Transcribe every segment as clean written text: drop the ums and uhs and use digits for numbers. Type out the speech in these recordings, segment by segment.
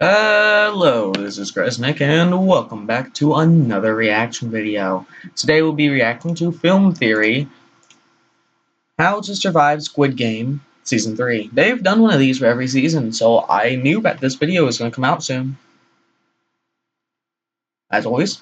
Hello, this is Gresnick, and welcome back to another reaction video. Today we'll be reacting to Film Theory, How to Survive Squid Game Season 3. They've done one of these for every season, so I knew that this video was going to come out soon. As always,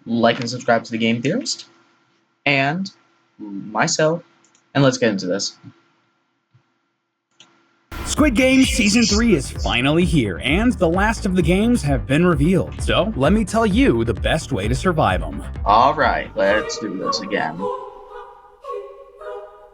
like and subscribe to the Game Theorist, and myself, and let's get into this. Squid Game Season 3 is finally here, and the last of the games have been revealed, so let me tell you the best way to survive them. Alright, let's do this again.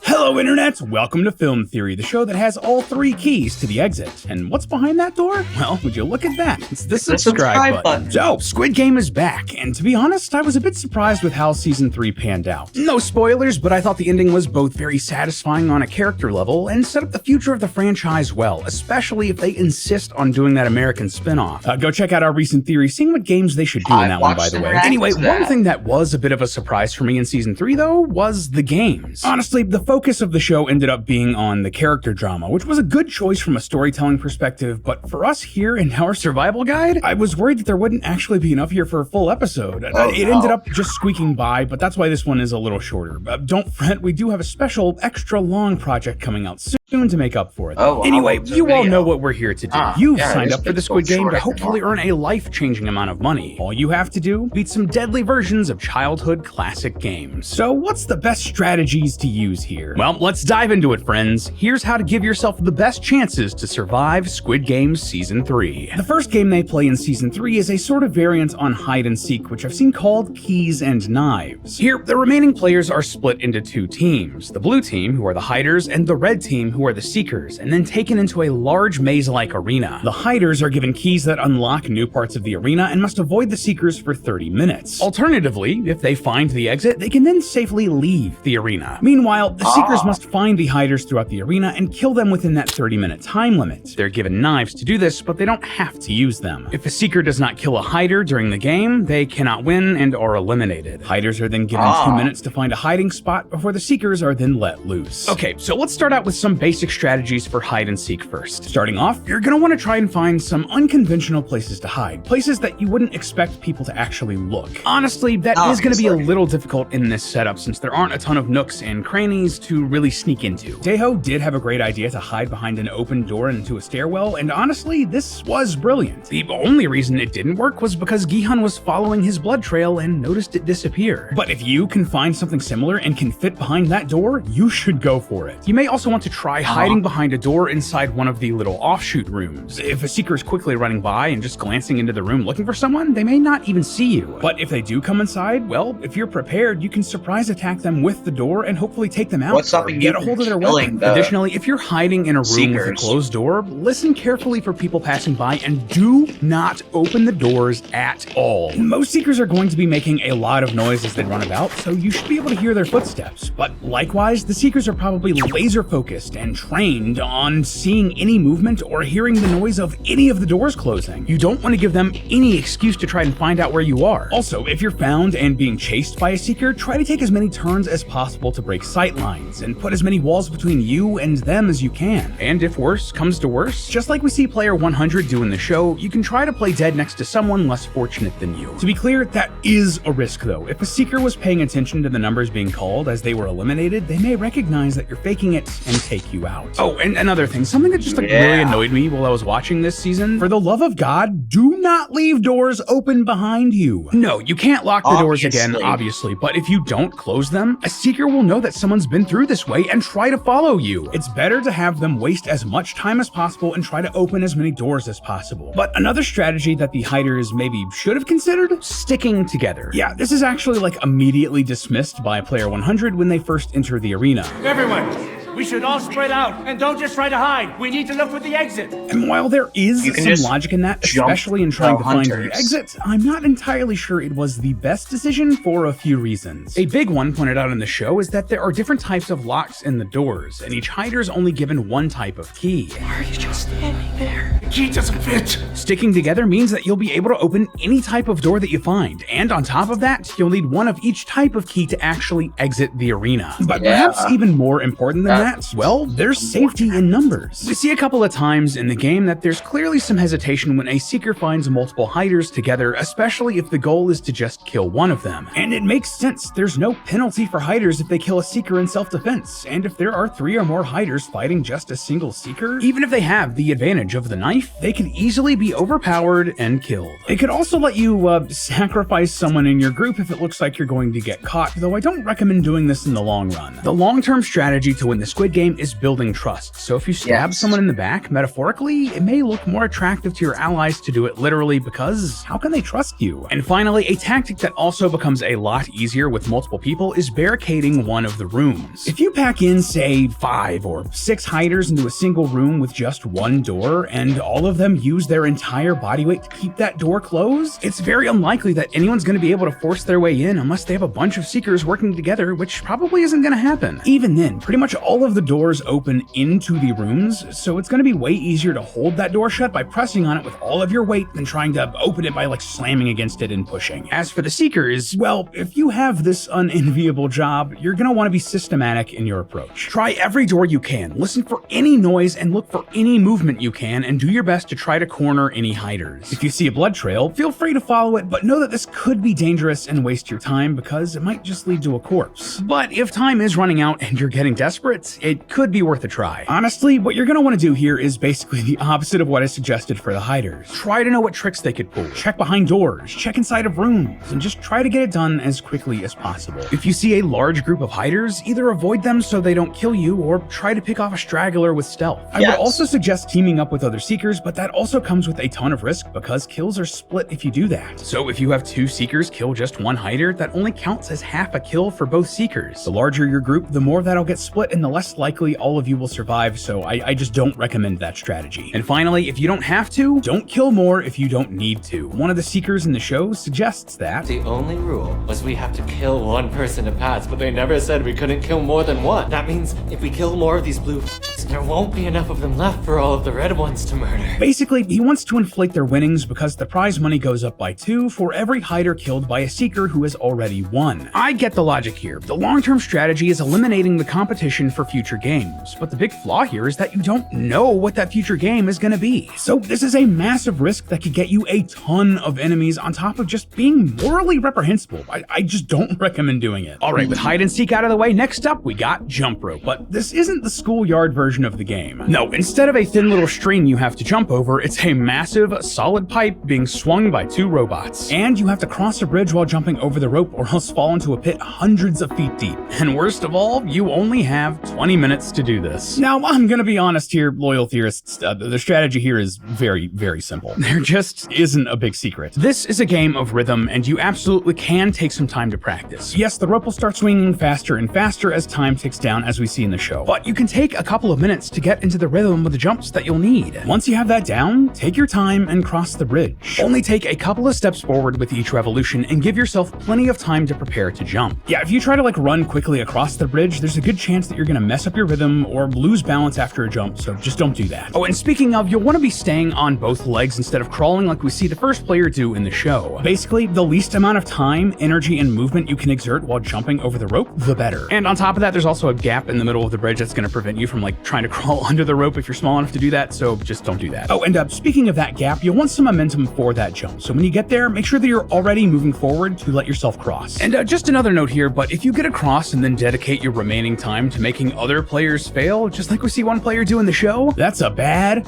Hello Internet, welcome to Film Theory, the show that has all three keys to the exit. And what's behind that door? Well, would you look at that? It's the subscribe button. So, Squid Game is back, and to be honest, I was a bit surprised with how Season 3 panned out. No spoilers, but I thought the ending was both very satisfying on a character level and set up the future of the franchise well, especially if they insist on doing that American spin-off. Go check out our recent theory, seeing what games they should do in that one, by the way. Anyway, one thing that was a bit of a surprise for me in Season 3, though, was the games. Honestly, the focus of the show ended up being on the character drama, which was a good choice from a storytelling perspective, but for us here in our survival guide, I was worried that there wouldn't actually be enough here for a full episode. It ended up just squeaking by, but that's why this one is a little shorter. Don't fret, we do have a special extra long project coming out soon to make up for it. Anyway, you all know what we're here to do. You've signed up for the Squid Game to hopefully earn a life-changing amount of money. All you have to do, beat some deadly versions of childhood classic games. So what's the best strategies to use here? Well, let's dive into it, friends. Here's how to give yourself the best chances to survive Squid Game Season 3. The first game they play in Season 3 is a sort of variant on hide and seek, which I've seen called keys and knives. Here, the remaining players are split into two teams. The blue team, who are the hiders, and the red team, who are the seekers, and then taken into a large maze-like arena. The hiders are given keys that unlock new parts of the arena and must avoid the seekers for 30 minutes. Alternatively, if they find the exit, they can then safely leave the arena. Meanwhile, the seekers must find the hiders throughout the arena and kill them within that 30-minute time limit. They're given knives to do this, but they don't have to use them. If a seeker does not kill a hider during the game, they cannot win and are eliminated. Hiders are then given 2 minutes to find a hiding spot before the seekers are then let loose. Okay, so let's start out with some basic strategies for hide and seek first. Starting off, you're gonna want to try and find some unconventional places to hide, places that you wouldn't expect people to actually look. Honestly, that is gonna be a little difficult in this setup since there aren't a ton of nooks and crannies to really sneak into. Taeho did have a great idea to hide behind an open door into a stairwell, and honestly, this was brilliant. The only reason it didn't work was because Gi-hun was following his blood trail and noticed it disappear. But if you can find something similar and can fit behind that door, you should go for it. You may also want to try hiding behind a door inside one of the little offshoot rooms. If a seeker is quickly running by and just glancing into the room looking for someone, they may not even see you. But if they do come inside, well, if you're prepared, you can surprise attack them with the door and hopefully take them out or get a hold of their weapon. Additionally, if you're hiding in a room with a closed door, listen carefully for people passing by and do not open the doors at all. Most seekers are going to be making a lot of noise as they run about, so you should be able to hear their footsteps. But likewise, the seekers are probably laser focused and trained on seeing any movement or hearing the noise of any of the doors closing. You don't want to give them any excuse to try and find out where you are. Also, if you're found and being chased by a seeker, try to take as many turns as possible to break sight lines and put as many walls between you and them as you can. And if worse comes to worse, just like we see player 100 do in the show, you can try to play dead next to someone less fortunate than you. To be clear, that is a risk though. If a seeker was paying attention to the numbers being called as they were eliminated, they may recognize that you're faking it and take you out. Oh, and another thing, something that just really annoyed me while I was watching this season, for the love of God, do not leave doors open behind you. No, you can't lock the doors again, obviously, but if you don't close them, a seeker will know that someone's been through this way and try to follow you. It's better to have them waste as much time as possible and try to open as many doors as possible. But another strategy that the hiders maybe should have considered, sticking together. Yeah, this is actually like immediately dismissed by player 100 when they first enter the arena. Everyone, we should all spread out and don't just try to hide. We need to look for the exit. And while there is some logic in that, especially in trying to find the exit, I'm not entirely sure it was the best decision for a few reasons. A big one pointed out in the show is that there are different types of locks in the doors, and each hider is only given one type of key. Why are you just standing there? The key doesn't fit. Sticking together means that you'll be able to open any type of door that you find, and on top of that, you'll need one of each type of key to actually exit the arena. But perhaps even more important than that? Well, there's safety in numbers. We see a couple of times in the game that there's clearly some hesitation when a seeker finds multiple hiders together, especially if the goal is to just kill one of them. And it makes sense, there's no penalty for hiders if they kill a seeker in self-defense, and if there are 3 or more hiders fighting just a single seeker, even if they have the advantage of the knife, they can easily be overpowered and killed. It could also let you sacrifice someone in your group if it looks like you're going to get caught, though I don't recommend doing this in the long run. The long-term strategy to win the Squid Game is building trust, so if you stab someone in the back, metaphorically, it may look more attractive to your allies to do it literally, because how can they trust you? And finally, a tactic that also becomes a lot easier with multiple people is barricading one of the rooms. If you pack in, say, 5 or 6 hiders into a single room with just one door, and all of them use their entire body weight to keep that door closed, it's very unlikely that anyone's going to be able to force their way in unless they have a bunch of seekers working together, which probably isn't going to happen. Even then, pretty much all of the doors open into the rooms, so it's going to be way easier to hold that door shut by pressing on it with all of your weight than trying to open it by like slamming against it and pushing. As for the seekers, well, if you have this unenviable job, you're going to want to be systematic in your approach. Try every door you can, listen for any noise and look for any movement you can, and do your best to try to corner any hiders. If you see a blood trail, feel free to follow it, but know that this could be dangerous and waste your time because it might just lead to a corpse. But if time is running out and you're getting desperate, it could be worth a try. Honestly, what you're going to want to do here is basically the opposite of what I suggested for the hiders. Try to know what tricks they could pull, check behind doors, check inside of rooms, and just try to get it done as quickly as possible. If you see a large group of hiders, either avoid them so they don't kill you or try to pick off a straggler with stealth. I would also suggest teaming up with other seekers, but that also comes with a ton of risk because kills are split if you do that. So if you have 2 seekers kill just 1 hider, that only counts as half a kill for both seekers. The larger your group, the more that'll get split and the less likely all of you will survive, so I just don't recommend that strategy. And finally, if you don't have to, don't kill more if you don't need to. One of the seekers in the show suggests that the only rule was we have to kill 1 person to pass, but they never said we couldn't kill more than 1. That means if we kill more of these blue there won't be enough of them left for all of the red ones to murder. Basically, he wants to inflate their winnings because the prize money goes up by 2 for every hider killed by a seeker who has already won. I get the logic here. The long-term strategy is eliminating the competition for future games, but the big flaw here is that you don't know what that future game is going to be. So this is a massive risk that could get you a ton of enemies on top of just being morally reprehensible. I just don't recommend doing it. Alright, with hide and seek out of the way, next up we got jump rope, but this isn't the schoolyard version of the game. No, instead of a thin little string you have to jump over, it's a massive, solid pipe being swung by 2 robots. And you have to cross a bridge while jumping over the rope or else fall into a pit hundreds of feet deep. And worst of all, you only have 20 minutes to do this. Now, I'm gonna be honest here, loyal theorists, the strategy here is very, very simple. There just isn't a big secret. This is a game of rhythm, and you absolutely can take some time to practice. Yes, the rope will start swinging faster and faster as time ticks down, as we see in the show, but you can take a couple of minutes to get into the rhythm with the jumps that you'll need. Once you have that down, take your time and cross the bridge. Only take a couple of steps forward with each revolution and give yourself plenty of time to prepare to jump. Yeah, if you try to run quickly across the bridge, there's a good chance that you're gonna mess up your rhythm or lose balance after a jump, so just don't do that. Oh, and speaking of, you'll want to be staying on both legs instead of crawling like we see the first player do in the show. Basically, the least amount of time, energy, and movement you can exert while jumping over the rope, the better. And on top of that, there's also a gap in the middle of the bridge that's gonna prevent you from trying to crawl under the rope if you're small enough to do that, so just don't do that. Oh, and speaking of that gap, you'll want some momentum for that jump, so when you get there, make sure that you're already moving forward to let yourself cross. And just another note here, but if you get across and then dedicate your remaining time to making other players fail, just like we see one player do in the show, that's a bad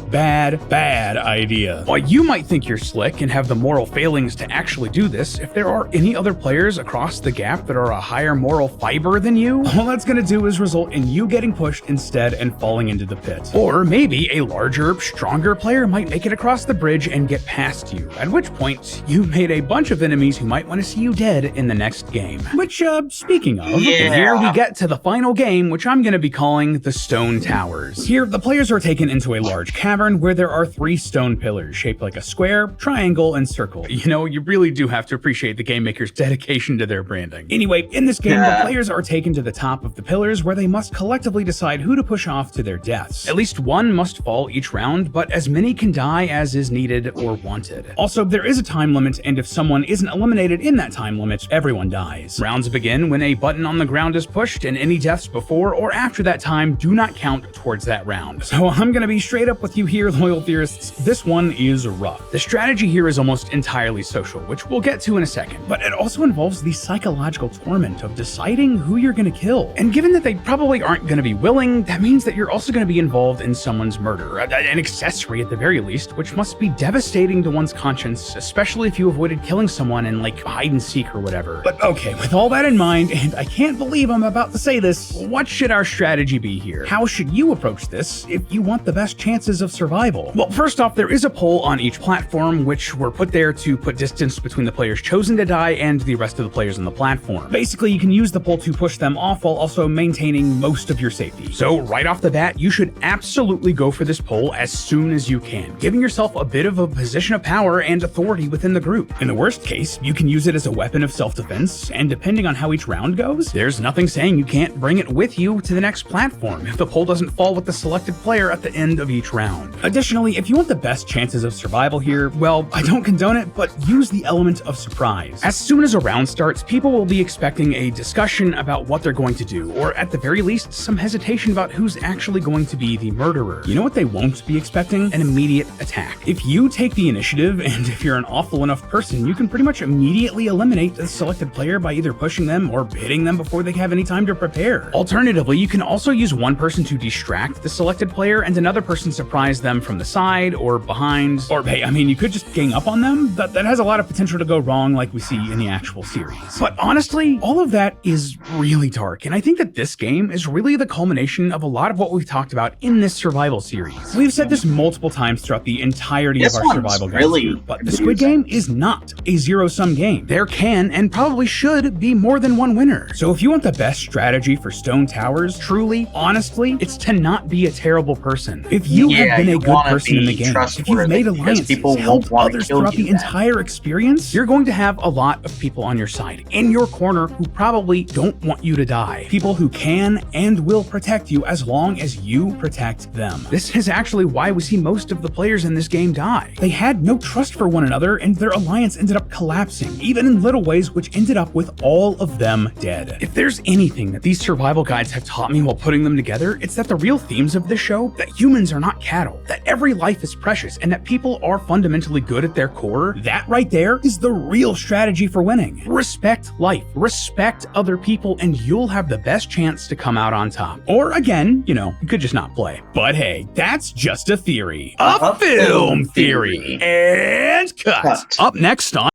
idea. While you might think you're slick and have the moral failings to actually do this, if there are any other players across the gap that are a higher moral fiber than you, all that's gonna do is result in you getting pushed instead and falling into the pit. Or maybe a larger, stronger player might make it across the bridge and get past you, at which point you made a bunch of enemies who might want to see you dead in the next game. Which, speaking of, here we get to the final game, which I'm gonna be calling the Stone Towers. Here, the players are taken into a large cavern where there are 3 stone pillars shaped like a square, triangle, and circle. You know, you really do have to appreciate the game maker's dedication to their branding. Anyway, in this game, the players are taken to the top of the pillars where they must collectively decide who to push off to their deaths. At least one must fall each round, but as many can die as is needed or wanted. Also, there is a time limit, and if someone isn't eliminated in that time limit, everyone dies. Rounds begin when a button on the ground is pushed, and any deaths before or after that time do not count towards that round. So I'm gonna be straight up with you here, loyal theorists. This one is rough. The strategy here is almost entirely social, which we'll get to in a second, but it also involves the psychological torment of deciding who you're gonna kill. And given that they probably aren't gonna be willing, that means that you're also gonna be involved in someone's murder, an accessory at the very least, which must be devastating to one's conscience, especially if you avoided killing someone in like hide and seek or whatever. But okay, with all that in mind, and I can't believe I'm about to say this, what should our strategy be here? How should you approach this if you want the best chances of survival? Well, first off, there is a poll on each platform, which were put there to put distance between the players chosen to die and the rest of the players on the platform. Basically, you can use the poll to push them off while also maintaining most of your safety. So right off the bat, you should absolutely go for this poll as soon as you can, giving yourself a bit of a position of power and authority within the group. In the worst case, you can use it as a weapon of self-defense, and depending on how each round goes, there's nothing saying you can't bring it with you to the next platform if the poll doesn't fall with the selected player at the end of each round. Additionally, if you want the best chances of survival here, well, I don't condone it, but use the element of surprise. As soon as a round starts, people will be expecting a discussion about what they're going to do, or at the very least, some hesitation about who's actually going to be the murderer. You know what they won't be expecting? An immediate attack. If you take the initiative, and if you're an awful enough person, you can pretty much immediately eliminate the selected player by either pushing them or hitting them before they have any time to prepare. Alternatively, you can also use one person to distract the selected player and another person surprise them from the side or behind, or hey, I mean, you could just gang up on them. That has a lot of potential to go wrong like we see in the actual series. But honestly, all of that is really dark, and I think that this game is really the culmination of a lot of what we've talked about in this survival series. We've said this multiple times throughout the entirety of our survival guides, really but the Squid Game is not a zero-sum game. There can and probably should be more than one winner. So if you want the best strategy for Stone Towers, truly, honestly, it's to not be a terrible person. If you have been a good person in the game, if you've made alliances, helped others throughout the entire experience, you're going to have a lot of people on your side, in your corner, who probably don't want you to die. People who can and will protect you as long as you protect them. This is actually why we see most of the players in this game die. They had no trust for one another, and their alliance ended up collapsing, even in little ways, which ended up with all of them dead. If there's anything that these survival guides have taught me while putting them together, it's that the real themes of this show, that humans are not cattle, that every life is precious, and that people are fundamentally good at their core, that right there is the real strategy for winning. Respect life, respect other people, and you'll have the best chance to come out on top. Or again, you know, you could just not play. But hey, that's just a theory. A film theory. And cut. Up next on...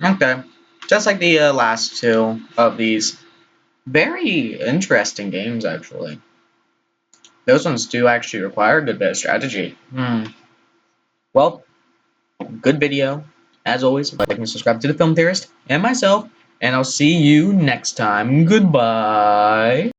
Okay. Just like the last two of these very interesting games, actually. Those ones do actually require a good bit of strategy. Well, good video. As always, like and subscribe to The Film Theorist and myself, and I'll see you next time. Goodbye.